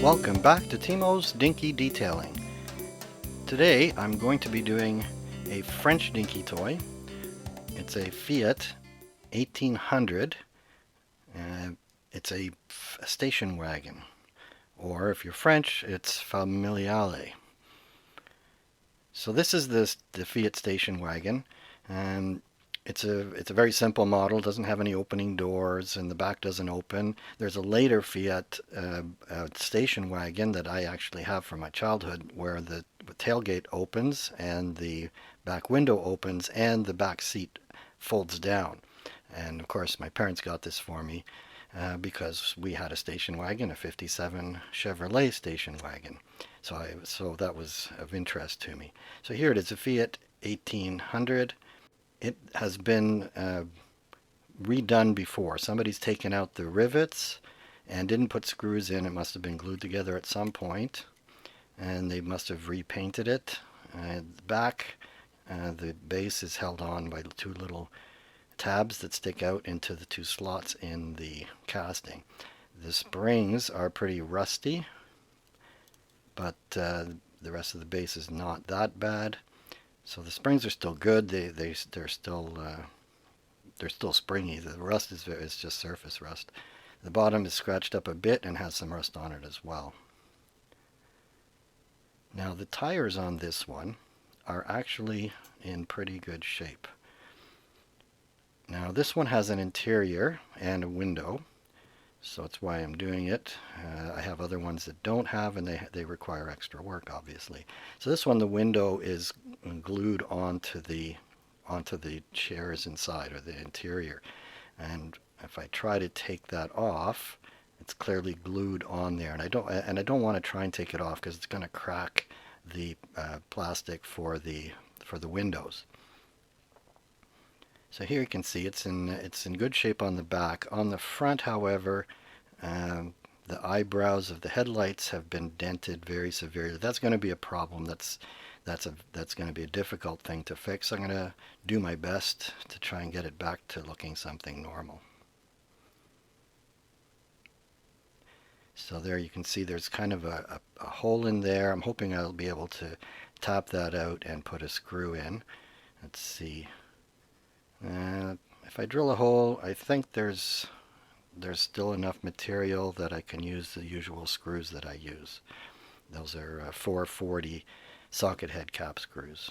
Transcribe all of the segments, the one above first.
Welcome back to Timo's Dinky Detailing. Today I'm going to be doing a French dinky toy. It's a Fiat 1800. It's a station wagon, or if you're French, it's Familiale. So this is the Fiat station wagon, and it's a very simple model. Doesn't have any opening doors, and the back doesn't open. There's a later Fiat station wagon that I actually have from my childhood, where the tailgate opens and the back window opens and the back seat folds down. And of course, my parents got this for me because we had a station wagon, a '57 Chevrolet station wagon. So that was of interest to me. So here it is, a Fiat 1800. It has been redone before. Somebody's taken out the rivets and didn't put screws in. It must have been glued together at some point, and they must have repainted it. Back, the base is held on by two little tabs that stick out into the two slots in the casting. The springs are pretty rusty, but the rest of the base is not that bad. So the springs are still good. They're still springy. The rust is just surface rust. The bottom is scratched up a bit and has some rust on it as well. Now the tires on this one are actually in pretty good shape. Now this one has an interior and a window, so that's why I'm doing it. I have other ones that don't have, and they require extra work, obviously. So this one, the window is glued onto the chairs inside, or the interior. And if I try to take that off, it's clearly glued on there. And I don't want to try and take it off because it's going to crack the plastic for the windows. So here you can see it's in good shape on the back. On the front, however, the eyebrows of the headlights have been dented very severely. That's going to be a problem. That's going to be a difficult thing to fix. I'm going to do my best to try and get it back to looking something normal. So there you can see there's kind of a hole in there. I'm hoping I'll be able to tap that out and put a screw in. Let's see. If I drill a hole, I think there's still enough material that I can use the usual screws that I use. Those are 440 socket head cap screws.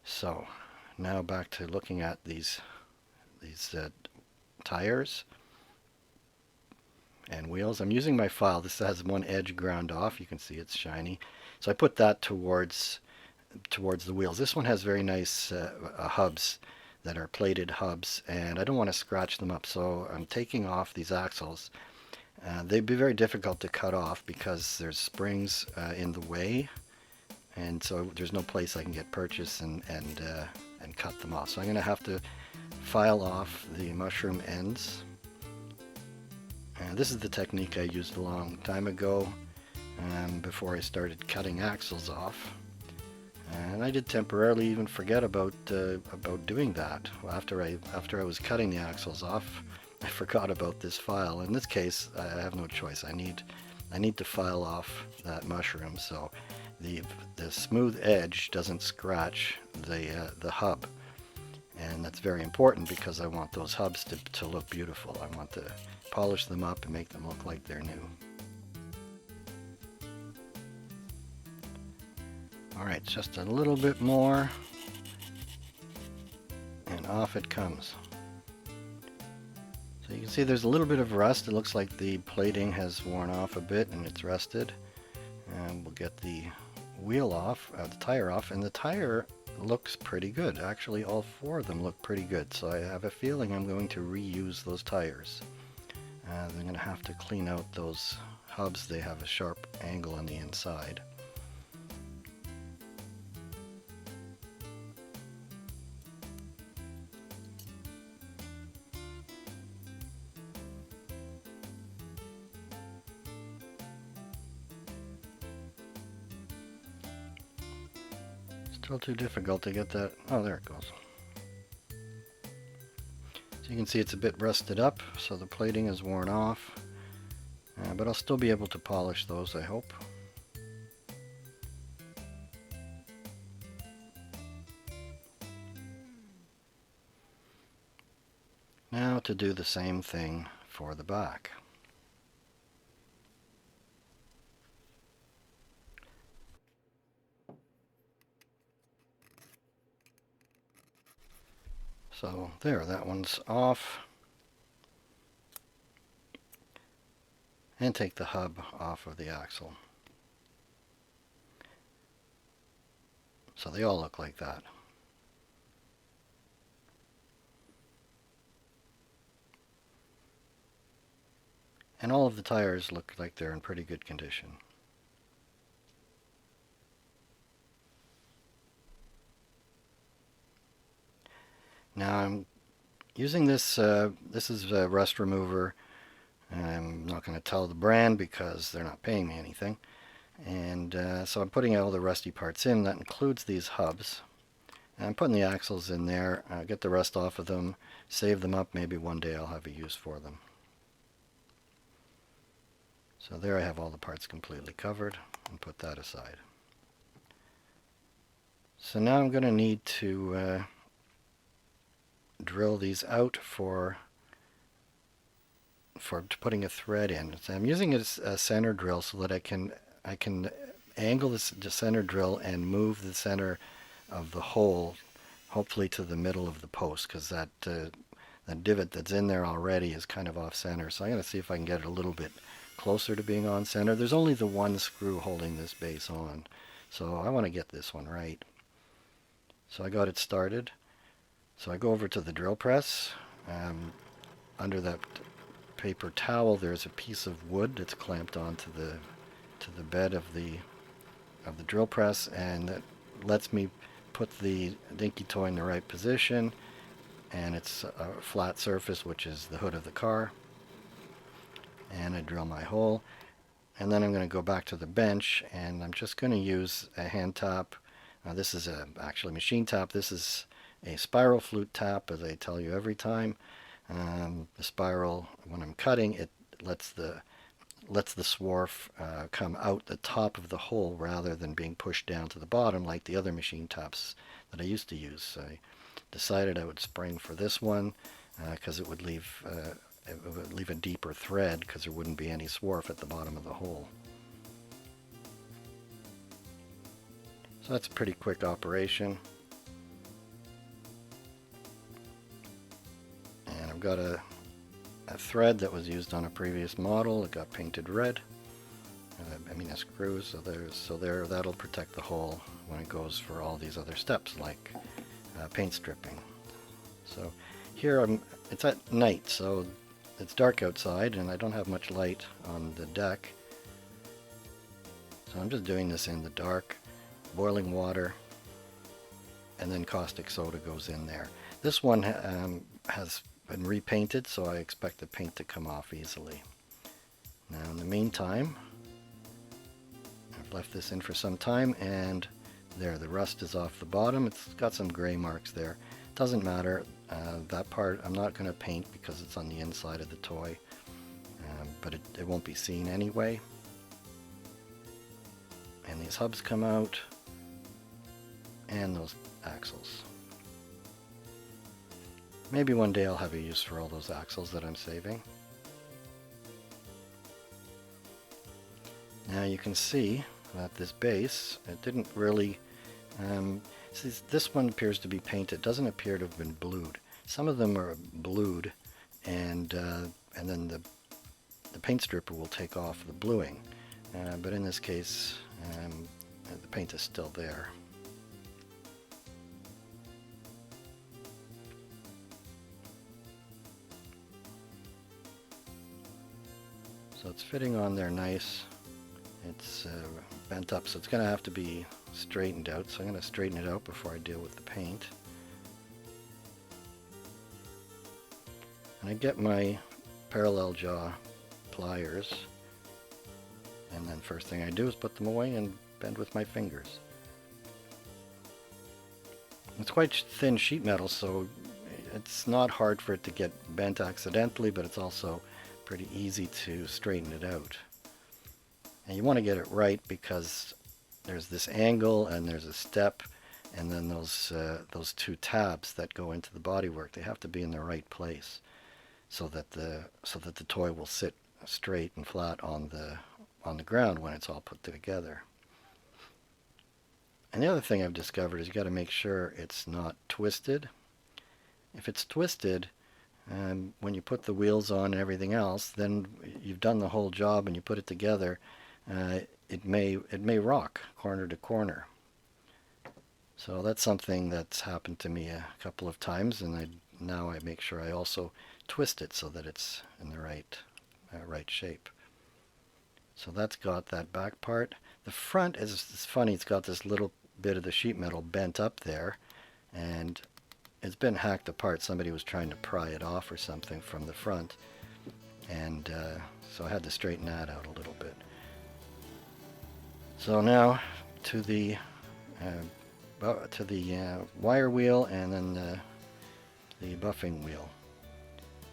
So now back to looking at these tires and wheels. I'm using my file. This has one edge ground off. You can see it's shiny. So I put that towards the wheels. This one has very nice hubs that are plated hubs, and I don't want to scratch them up, so I'm taking off these axles. They'd be very difficult to cut off because there's springs in the way, and so there's no place I can get purchase and cut them off. So I'm going to have to file off the mushroom ends. This is the technique I used a long time ago before I started cutting axles off. And I did temporarily even forget about doing that. After I was cutting the axles off, I forgot about this file. In this case, I have no choice. I need to file off that mushroom so the smooth edge doesn't scratch the hub. And that's very important because I want those hubs to look beautiful. I want to polish them up and make them look like they're new. Alright, just a little bit more, and off it comes. So you can see there's a little bit of rust. It looks like the plating has worn off a bit and it's rusted. And we'll get the wheel off, the tire off, and the tire looks pretty good. Actually, all four of them look pretty good, so I have a feeling I'm going to reuse those tires. I'm going to have to clean out those hubs. They have a sharp angle on the inside. Still too difficult to get that. Oh, there it goes. So you You can see it's a bit rusted up, so the plating is worn off, but I'll still be able to polish those, I hope. Now to do the same thing for the back. So there, that one's off. And take the hub off of the axle. So they all look like that. And all of the tires look like they're in pretty good condition. Now I'm using this, this is a rust remover. I'm not going to tell the brand because they're not paying me anything. And so I'm putting all the rusty parts in. That includes these hubs. And I'm putting the axles in there, get the rust off of them, save them up. Maybe one day I'll have a use for them. So there I have all the parts completely covered, and put that aside. So now I'm going to need to drill these out for putting a thread in. So I'm using a center drill so that I can angle the center drill and move the center of the hole, hopefully to the middle of the post, because that divot that's in there already is kind of off center. So I'm going to see if I can get it a little bit closer to being on center. There's only the one screw holding this base on, so I want to get this one right. So I got it started. So I go over to the drill press. Under that paper towel there's a piece of wood that's clamped onto the bed of the drill press, and that lets me put the Dinky toy in the right position, and it's a flat surface, which is the hood of the car. And I drill my hole, and then I'm going to go back to the bench, and I'm just going to use a hand tap. This is actually machine tap. This is a spiral flute tap, as I tell you every time. The spiral, when I'm cutting, it lets the swarf come out the top of the hole rather than being pushed down to the bottom like the other machine taps that I used to use. I decided I would spring for this one because it would leave a deeper thread, because there wouldn't be any swarf at the bottom of the hole. So that's a pretty quick operation. And I've got a thread that was used on a previous model. It got painted red. A screw, so that'll protect the hole when it goes for all these other steps like paint stripping. So here it's at night, so it's dark outside and I don't have much light on the deck. So I'm just doing this in the dark, boiling water, and then caustic soda goes in there. This one has been repainted, so I expect the paint to come off easily. Now in the meantime, I've left this in for some time, and there, the rust is off the bottom. It's got some gray marks there. Doesn't matter. That part I'm not going to paint because it's on the inside of the toy, but it won't be seen anyway. And these hubs come out, and those axles. Maybe one day I'll have a use for all those axles that I'm saving. Now you can see that this base, it didn't really, see, this one appears to be painted. It doesn't appear to have been blued. Some of them are blued, and then the paint stripper will take off the bluing. But in this case, the paint is still there. So it's fitting on there nice. It's bent up, so it's going to have to be straightened out. So I'm going to straighten it out before I deal with the paint. And I get my parallel jaw pliers, and then first thing I do is put them away and bend with my fingers. It's quite thin sheet metal, so it's not hard for it to get bent accidentally, but it's also pretty easy to straighten it out. And you want to get it right because there's this angle and there's a step, and then those two tabs that go into the bodywork, they have to be in the right place so that the toy will sit straight and flat on the ground when it's all put together. And the other thing I've discovered is you got to make sure it's not twisted. If it's twisted, when you put the wheels on and everything else, then you've done the whole job and you put it together, it may rock corner to corner. So that's something that's happened to me a couple of times, and now I make sure I also twist it so that it's in the right shape. So that's got that back part. The front is funny. It's got this little bit of the sheet metal bent up there, and it's been hacked apart. Somebody was trying to pry it off or something from the front, and so I had to straighten that out a little bit. So now to the wire wheel and then the buffing wheel.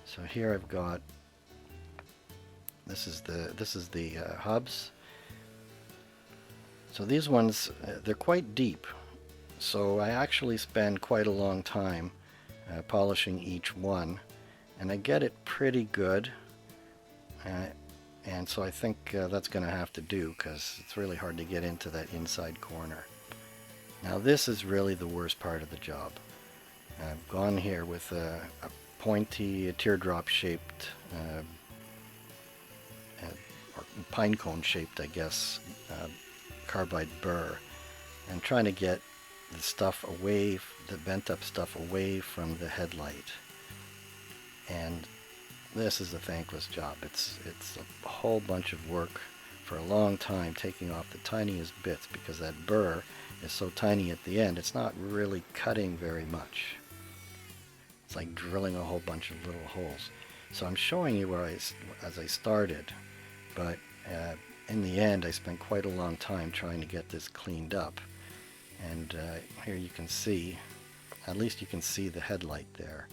So here I've got, this is the hubs. So these ones, they're quite deep, so I actually spend quite a long time polishing each one, and I get it pretty good, and so I think that's going to have to do, because it's really hard to get into that inside corner. Now this is really the worst part of the job. I've gone here with a pointy teardrop shaped or pine cone shaped, I guess, carbide burr, and trying to get the stuff away, the bent up stuff away from the headlight. And this is a thankless job. It's a whole bunch of work for a long time, taking off the tiniest bits, because that burr is so tiny at the end, it's not really cutting very much. It's like drilling a whole bunch of little holes. So I'm showing you where as I started, but in the end I spent quite a long time trying to get this cleaned up. And here you can see, at least you can see the headlight there.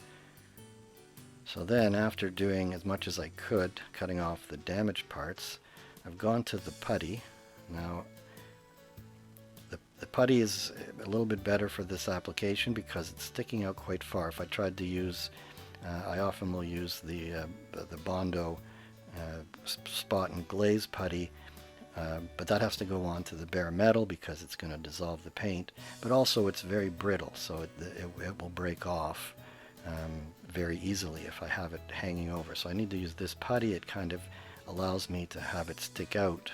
So then, after doing as much as I could, cutting off the damaged parts, I've gone to the putty. Now the putty is a little bit better for this application because it's sticking out quite far. If I tried to use, I often will use the Bondo spot and glaze putty, but that has to go on to the bare metal because it's going to dissolve the paint. But also it's very brittle, so it will break off very easily if I have it hanging over. So I need to use this putty. It kind of allows me to have it stick out.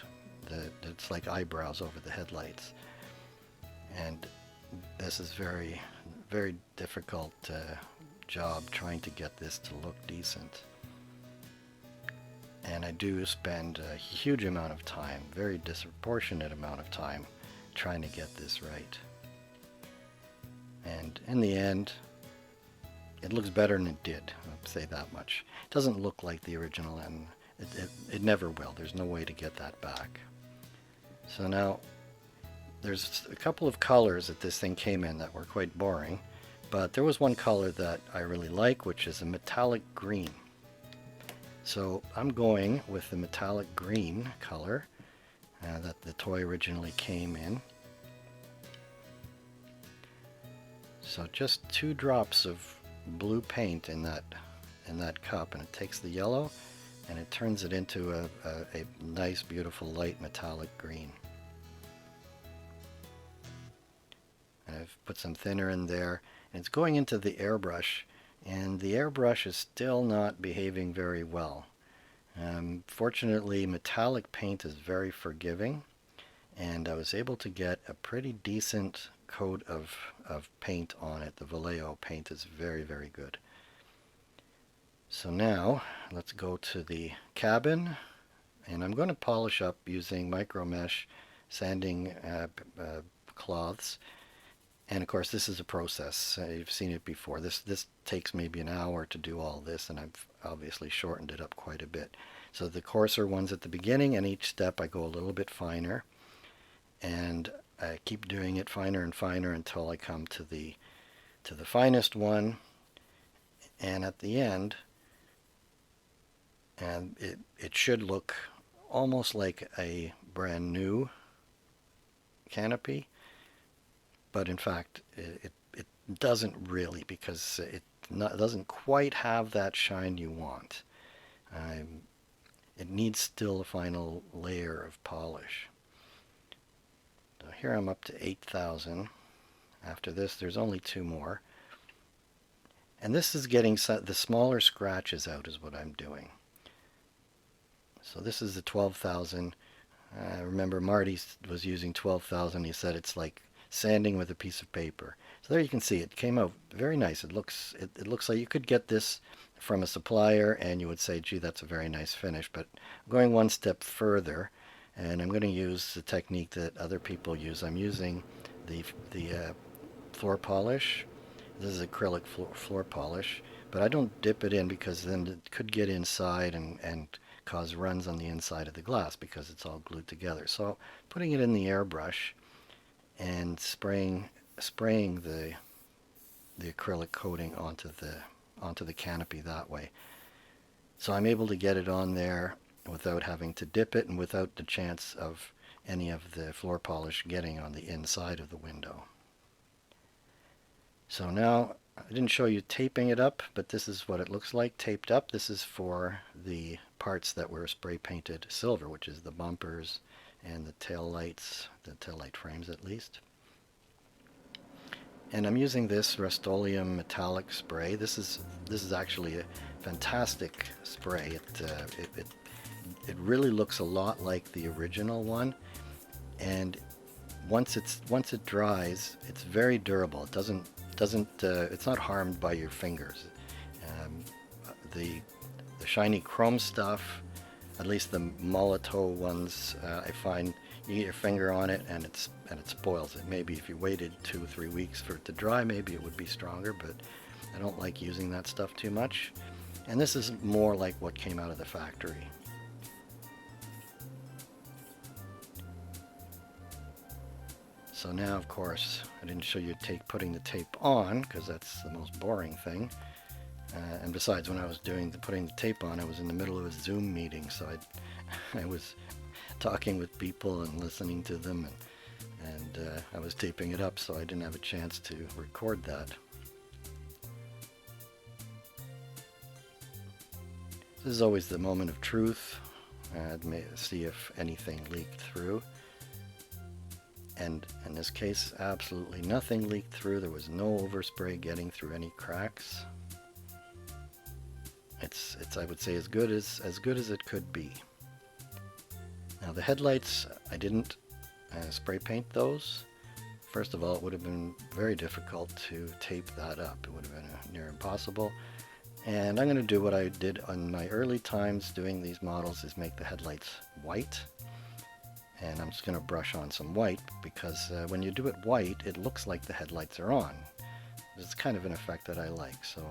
It's like eyebrows over the headlights. And this is very, very difficult job trying to get this to look decent. And I do spend a huge amount of time, very disproportionate amount of time, trying to get this right. And in the end, it looks better than it did, I'll say that much. It doesn't look like the original, and it never will. There's no way to get that back. So now, there's a couple of colors that this thing came in that were quite boring, but there was one color that I really like, which is a metallic green. So I'm going with the metallic green color that the toy originally came in. So just 2 drops of blue paint in that cup, and it takes the yellow and it turns it into a nice, beautiful, light metallic green. And I've put some thinner in there, and it's going into the airbrush, and the airbrush is still not behaving very well. Fortunately, metallic paint is very forgiving, and I was able to get a pretty decent coat of paint on it. The Vallejo paint is very, very good. So now let's go to the cabin, and I'm going to polish up using micro mesh sanding cloths. And of course, this is a process. You've seen it before. This takes maybe an hour to do all this, and I've obviously shortened it up quite a bit. So the coarser ones at the beginning, and each step I go a little bit finer, and I keep doing it finer and finer until I come to the finest one. And at the end, and it should look almost like a brand new canopy, but in fact it doesn't really, because it doesn't quite have that shine you want. Um, it needs still a final layer of polish. So here I'm up to 8,000. After this, there's only two more. And this is getting the smaller scratches out is what I'm doing. So this is the 12,000. Remember Marty was using 12,000. He said it's like sanding with a piece of paper. So there you can see it came out very nice. It looks like you could get this from a supplier and you would say, gee, that's a very nice finish. But I'm going one step further, and I'm going to use the technique that other people use. I'm using the floor polish. This is acrylic floor polish, but I don't dip it in because then it could get inside and cause runs on the inside of the glass because it's all glued together. So putting it in the airbrush and spraying the acrylic coating onto the canopy that way. So I'm able to get it on there without having to dip it and without the chance of any of the floor polish getting on the inside of the window. So now, I didn't show you taping it up, but this is what it looks like taped up. This is for the parts that were spray painted silver, which is the bumpers and the tail lights, the tail light frames at least. And I'm using this Rust-Oleum metallic spray. This is actually a fantastic spray. It really looks a lot like the original one, and once it dries, it's very durable. It's not harmed by your fingers. The shiny chrome stuff, at least the Molotov ones, I find you get your finger on it and it spoils it. Maybe if you waited 2 or 3 weeks for it to dry, maybe it would be stronger, but I don't like using that stuff too much. And this is more like what came out of the factory. So now, of course, I didn't show you putting the tape on because that's the most boring thing. And besides, when I was putting the tape on, I was in the middle of a Zoom meeting, so I was talking with people and listening to them, and I was taping it up, so I didn't have a chance to record that. This is always the moment of truth. I'd see if anything leaked through. And in this case, absolutely nothing leaked through. There was no overspray getting through any cracks. It's I would say as good as it could be. Now the headlights, I didn't spray paint those. First of all, it would have been very difficult to tape that up. It would have been near impossible. And I'm going to do what I did on my early times doing these models, is make the headlights white. And I'm just going to brush on some white because when you do it white, it looks like the headlights are on. It's kind of an effect that I like, so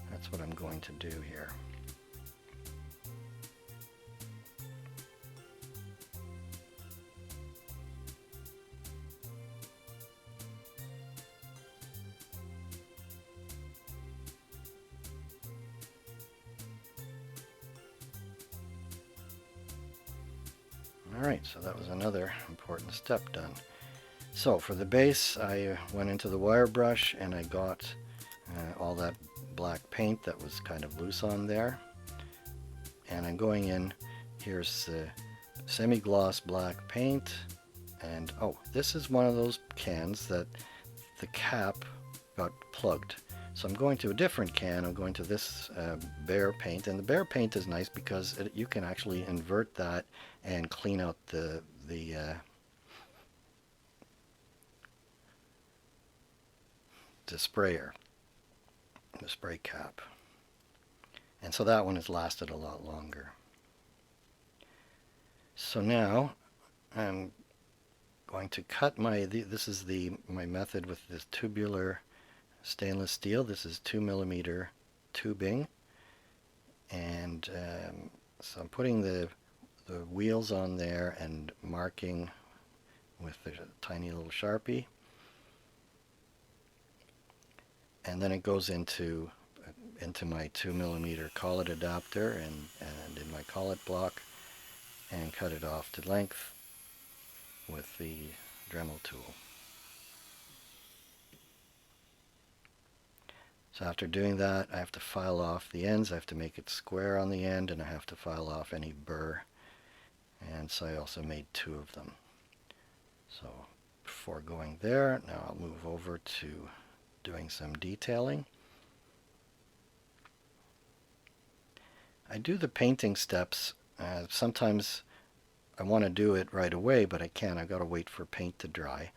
that's what I'm going to do here. Alright, so that was another important step done. So for the base, I went into the wire brush and I got all that black paint that was kind of loose on there. And I'm going in, here's the semi-gloss black paint. And oh, this is one of those cans that the cap got plugged. So I'm going to a different can. I'm going to this Bear paint, and the Bear paint is nice because you can actually invert that and clean out the sprayer, the spray cap, and so that one has lasted a lot longer. So now I'm going to cut this is my method with this tubular stainless steel. This is 2mm tubing, and so I'm putting the wheels on there and marking with a tiny little Sharpie, and then it goes into into my 2mm collet adapter and in my collet block and cut it off to length with the Dremel tool. So after doing that, I have to file off the ends. I have to make it square on the end, and I have to file off any burr. And so I also made 2 of them. So before going there, now I'll move over to doing some detailing. I do the painting steps. Sometimes I want to do it right away, but I can't. I've got to wait for paint to dry.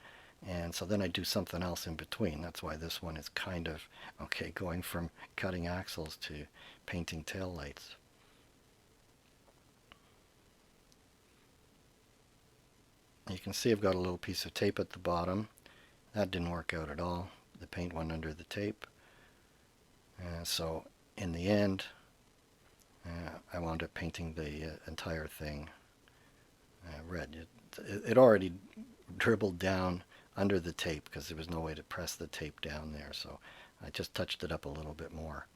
And so then I do something else in between. That's why this one is kind of, okay, going from cutting axles to painting taillights. You can see I've got a little piece of tape at the bottom. That didn't work out at all. The paint went under the tape. So in the end, I wound up painting the entire thing red. It already dribbled down under the tape because there was no way to press the tape down there, so I just touched it up a little bit more.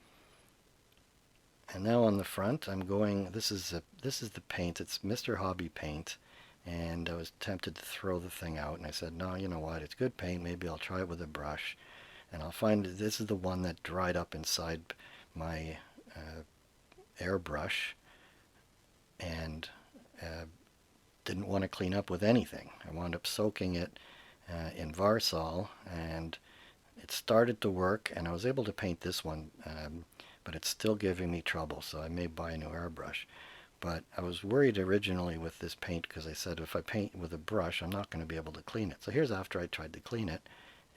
And now on the front, I'm going. This is the paint. It's Mr. Hobby paint, and I was tempted to throw the thing out, and I said, no, you know what? It's good paint. Maybe I'll try it with a brush, and I'll find this is the one that dried up inside my airbrush, and didn't want to clean up with anything. I wound up soaking it in Varsol, and it started to work, and I was able to paint this one, but it's still giving me trouble, so I may buy a new airbrush. But I was worried originally with this paint because I said if I paint with a brush, I'm not going to be able to clean it. So here's after I tried to clean it,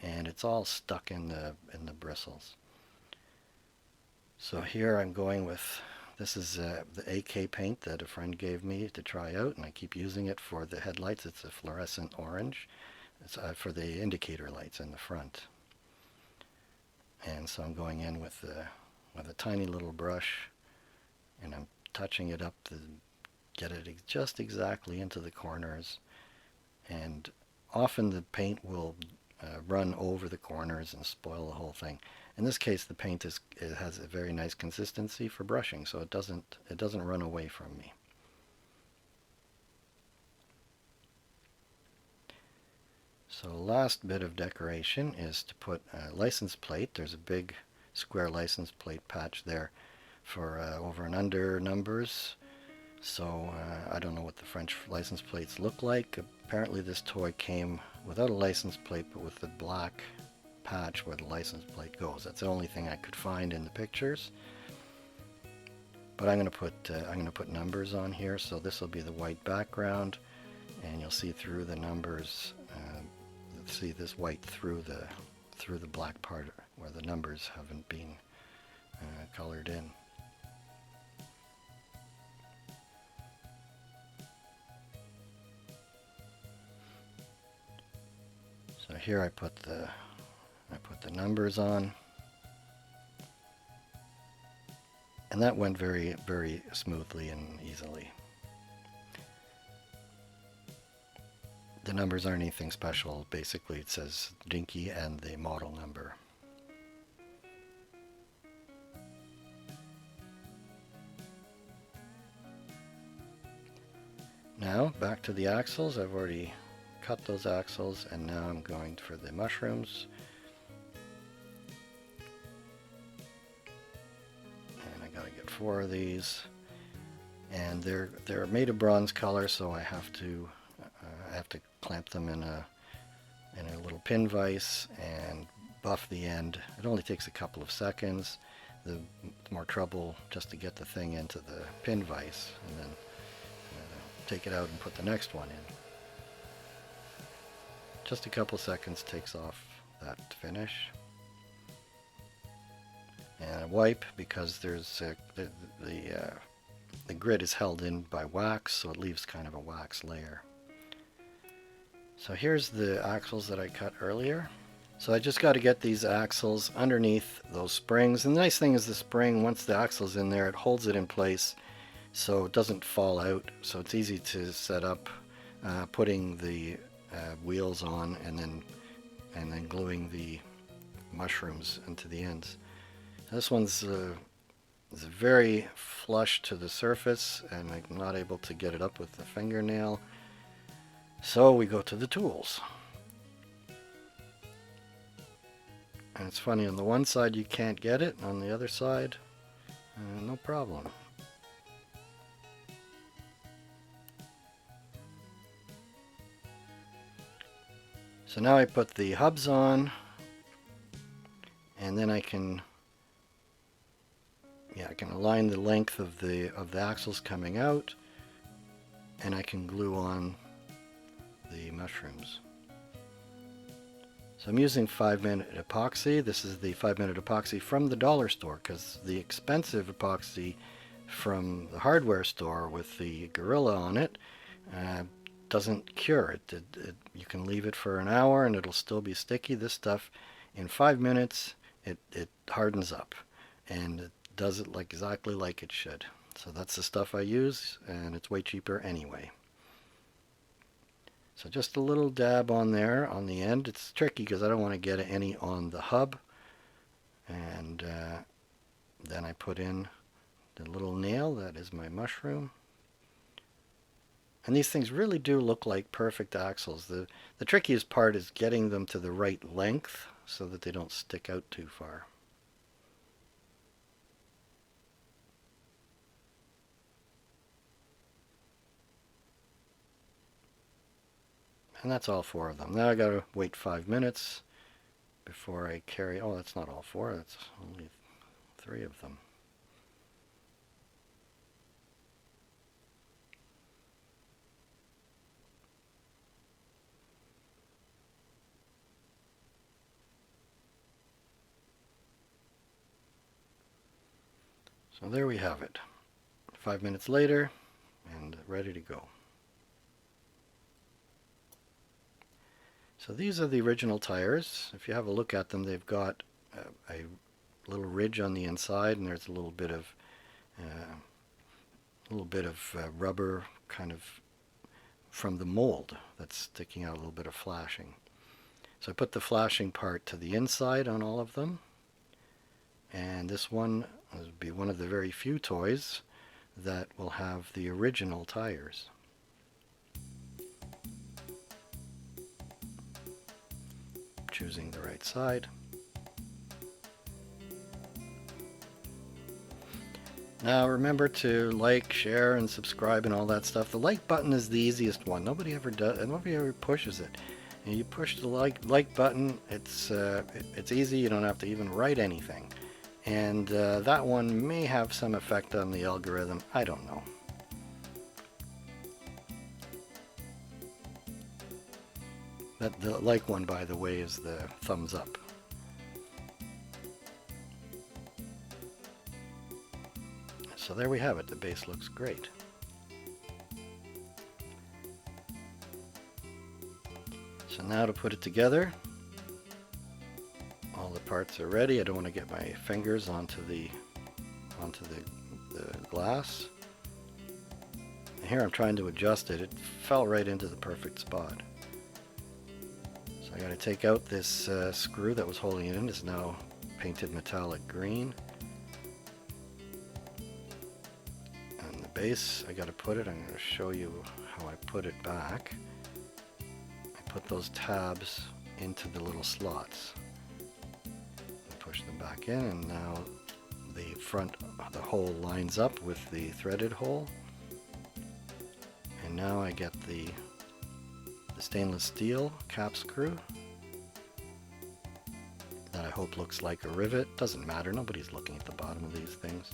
and it's all stuck in the bristles. So here I'm going with, this is the AK paint that a friend gave me to try out, and I keep using it for the headlights. It's a fluorescent orange. It's for the indicator lights in the front. And so I'm going in with a tiny little brush, and I'm touching it up to get it just exactly into the corners. And often the paint will run over the corners and spoil the whole thing. In this case, the paint has a very nice consistency for brushing, so it doesn't run away from me. So the last bit of decoration is to put a license plate. There's a big square license plate patch there for over and under numbers. So I don't know what the French license plates look like. Apparently this toy came without a license plate, but with the black patch where the license plate goes. That's the only thing I could find in the pictures. But I'm going to put numbers on here. So this will be the white background, and you'll see through the numbers. See this white through the black part where the numbers haven't been colored in. So here I put the numbers on, and that went very, very smoothly and easily. The numbers aren't anything special. Basically, it says Dinky and the model number. Now, back to the axles. I've already cut those axles, and now I'm going for the mushrooms. And I gotta get 4 of these. And they're made of bronze color, so I have to clamp them in a little pin vise and buff the end. It only takes a couple of seconds. The more trouble just to get the thing into the pin vise, and then take it out and put the next one in. Just a couple seconds takes off that finish. And I wipe because there's the grit is held in by wax, so it leaves kind of a wax layer. So here's the axles that I cut earlier. So I just got to get these axles underneath those springs. And the nice thing is the spring, once the axle's in there, it holds it in place so it doesn't fall out. So it's easy to set up, putting the wheels on and then gluing the mushrooms into the ends. This one's is very flush to the surface, and I'm not able to get it up with the fingernail. So we go to the tools. And it's funny, on the one side you can't get it, on the other side, no problem. So now I put the hubs on, and then I can align the length of the axles coming out, and I can glue on the mushrooms. So I'm using 5-minute epoxy. This is the 5-minute epoxy from the dollar store, because the expensive epoxy from the hardware store with the Gorilla on it doesn't cure it. You can leave it for an hour and it'll still be sticky. This stuff, in 5 minutes, it hardens up, and it does it exactly like it should. So that's the stuff I use, and it's way cheaper anyway. So just a little dab on there on the end. It's tricky because I don't want to get any on the hub. And then I put in the little nail that is my mushroom. And these things really do look like perfect axles. The trickiest part is getting them to the right length so that they don't stick out too far. And that's all 4 of them. Now I gotta wait 5 minutes before I carry. Oh, that's not all 4, that's only 3 of them. So there we have it. 5 minutes later, and ready to go. So these are the original tires. If you have a look at them, they've got a little ridge on the inside, and there's a little bit of rubber kind of from the mold that's sticking out, a little bit of flashing. So I put the flashing part to the inside on all of them, and this one will be one of the very few toys that will have the original tires. Choosing the right side. Now remember to like, share, and subscribe and all that stuff. The like button is the easiest one. Nobody ever pushes it. And you push the like button. It's easy. You don't have to even write anything. And that one may have some effect on the algorithm. I don't know. The like one, by the way, is the thumbs up. So there we have it. The base looks great. So now to put it together. All the parts are ready. I don't want to get my fingers onto the glass. And here I'm trying to adjust it. It fell right into the perfect spot. I got to take out this screw that was holding it in. It's now painted metallic green. And the base, I got to put it. I'm going to show you how I put it back. I put those tabs into the little slots. I push them back in, and now the hole lines up with the threaded hole. And now I get the stainless steel cap screw that I hope looks like a rivet. Doesn't matter, nobody's looking at the bottom of these things.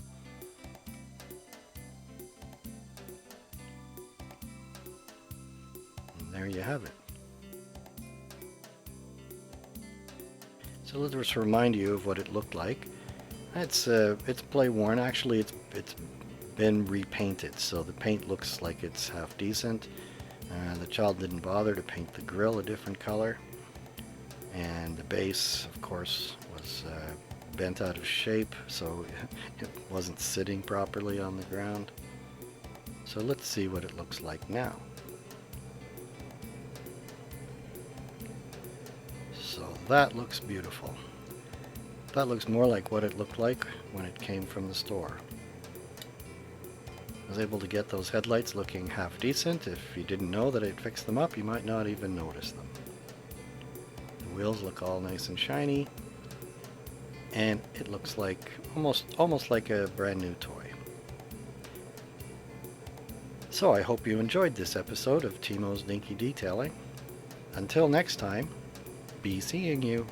And there you have it. So let's just remind you of what it looked like. It's play worn. Actually, it's been repainted, so the paint looks like it's half decent. The child didn't bother to paint the grill a different color, and the base, of course, was bent out of shape, so it wasn't sitting properly on the ground. So let's see what it looks like now. So that looks beautiful. That looks more like what it looked like when it came from the store. I was able to get those headlights looking half decent. If you didn't know that I'd fixed them up, you might not even notice them. The wheels look all nice and shiny, and it looks like almost like a brand new toy. So I hope you enjoyed this episode of Timo's Dinky Detailing. Until next time, be seeing you.